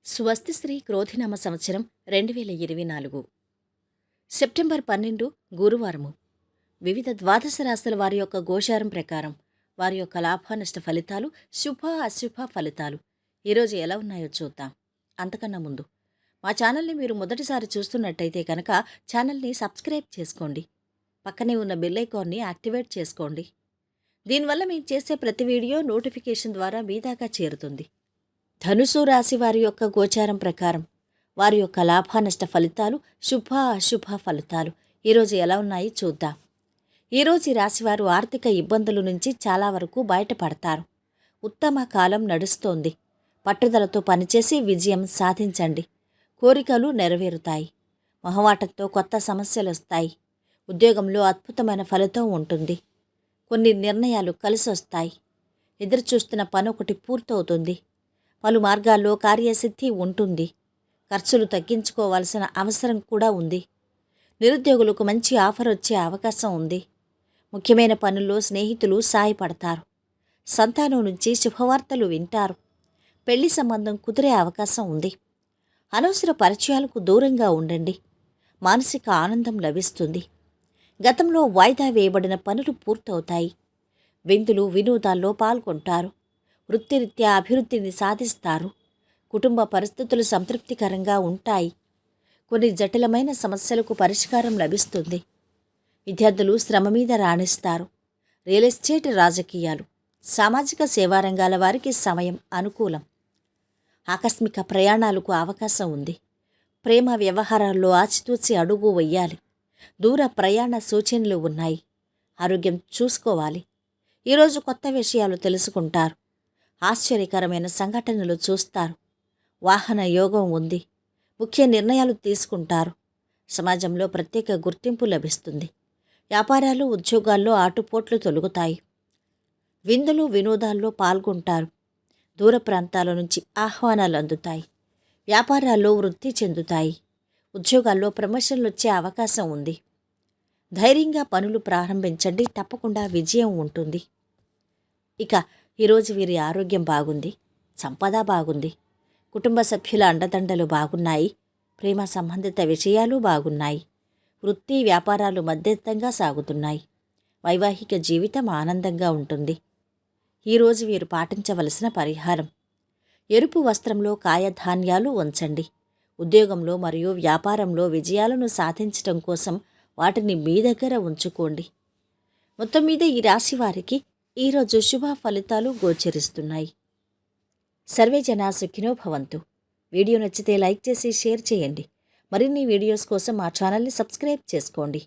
స్వస్తిశ్రీ క్రోధినామ సంవత్సరం 2024 సెప్టెంబర్ 12 గురువారము. వివిధ ద్వాదశ రాశుల వారి యొక్క గోచారం ప్రకారం వారి యొక్క లాభ నష్ట ఫలితాలు, శుభ అశుభ ఫలితాలు ఈరోజు ఎలా ఉన్నాయో చూద్దాం. అంతకన్నా ముందు మా ఛానల్ని మీరు మొదటిసారి చూస్తున్నట్టయితే కనుక ఛానల్ని సబ్స్క్రైబ్ చేసుకోండి. పక్కనే ఉన్న బెల్ ఐకాన్ని యాక్టివేట్ చేసుకోండి. దీనివల్ల మేము చేసే ప్రతి వీడియో నోటిఫికేషన్ ద్వారా మీ దాకా చేరుతుంది. ధనుసు రాశి వారి యొక్క గోచారం ప్రకారం వారి యొక్క లాభ నష్ట ఫలితాలు, శుభ అశుభ ఫలితాలు ఈరోజు ఎలా ఉన్నాయి చూద్దాం. ఈరోజు ఈ రాశివారు ఆర్థిక ఇబ్బందుల నుంచి చాలా వరకు బయటపడతారు. ఉత్తమ కాలం నడుస్తోంది. పట్టుదలతో పనిచేసి విజయం సాధించండి. కోరికలు నెరవేరుతాయి. మొహమాటంతో కొత్త సమస్యలు వస్తాయి. ఉద్యోగంలో అద్భుతమైన ఫలితం ఉంటుంది. కొన్ని నిర్ణయాలు కలిసొస్తాయి. ఎదురుచూస్తున్న పని ఒకటి పూర్తవుతుంది. పలు మార్గాల్లో కార్యసిద్ధి ఉంటుంది. ఖర్చులు తగ్గించుకోవాల్సిన అవసరం కూడా ఉంది. నిరుద్యోగులకు మంచి ఆఫర్ వచ్చే అవకాశం ఉంది. ముఖ్యమైన పనుల్లో స్నేహితులు సాయపడతారు. సంతానం నుంచి శుభవార్తలు వింటారు. పెళ్లి సంబంధం కుదిరే అవకాశం ఉంది. అనవసర పరిచయాలకు దూరంగా ఉండండి. మానసిక ఆనందం లభిస్తుంది. గతంలో వాయిదా వేయబడిన పనులు పూర్తవుతాయి. విందులు వినోదాల్లో పాల్గొంటారు. వృత్తిరీత్యా అభివృద్ధిని సాధిస్తారు. కుటుంబ పరిస్థితులు సంతృప్తికరంగా ఉంటాయి. కొన్ని జటిలమైన సమస్యలకు పరిష్కారం లభిస్తుంది. విద్యార్థులు శ్రమ మీద రాణిస్తారు. రియల్ ఎస్టేట్, రాజకీయాలు, సామాజిక సేవా రంగాల వారికి సమయం అనుకూలం. ఆకస్మిక ప్రయాణాలకు అవకాశం ఉంది. ప్రేమ వ్యవహారాల్లో ఆచితూచి అడుగు వెయ్యాలి. దూర ప్రయాణ సూచనలు ఉన్నాయి. ఆరోగ్యం చూసుకోవాలి. ఈరోజు కొత్త విషయాలు తెలుసుకుంటారు. ఆశ్చర్యకరమైన సంఘటనలు చూస్తారు. వాహన యోగం ఉంది. ముఖ్య నిర్ణయాలు తీసుకుంటారు. సమాజంలో ప్రత్యేక గుర్తింపు లభిస్తుంది. వ్యాపారాలు, ఉద్యోగాల్లో ఆటుపోట్లు తొలగుతాయి. విందులు వినోదాల్లో పాల్గొంటారు. దూర ప్రాంతాల నుంచి ఆహ్వానాలు అందుతాయి. వ్యాపారాల్లో వృద్ధి చెందుతాయి. ఉద్యోగాల్లో ప్రమోషన్లు వచ్చే అవకాశం ఉంది. ధైర్యంగా పనులు ప్రారంభించండి. తప్పకుండా విజయం ఉంటుంది. ఇక ఈరోజు వీరి ఆరోగ్యం బాగుంది. సంపద బాగుంది. కుటుంబ సభ్యుల అండదండలు బాగున్నాయి. ప్రేమ సంబంధిత విషయాలు బాగున్నాయి. వృత్తి వ్యాపారాలు మధ్యస్థంగా సాగుతున్నాయి. వైవాహిక జీవితం ఆనందంగా ఉంటుంది. ఈరోజు వీరు పాటించవలసిన పరిహారం: ఎరుపు వస్త్రంలో కాయధాన్యాలు ఉంచండి. ఉద్యోగంలో మరియు వ్యాపారంలో విజయాలను సాధించటం కోసం వాటిని మీ దగ్గర ఉంచుకోండి. మొత్తం మీద ఈ రాశి వారికి ఈరోజు శుభ ఫలితాలు గోచరిస్తున్నాయి. సర్వే జనా సుఖినో భవంతు. వీడియో నచ్చితే లైక్ చేసి షేర్ చేయండి. మరిన్ని వీడియోస్ కోసం మా ఛానల్ని సబ్స్క్రైబ్ చేసుకోండి.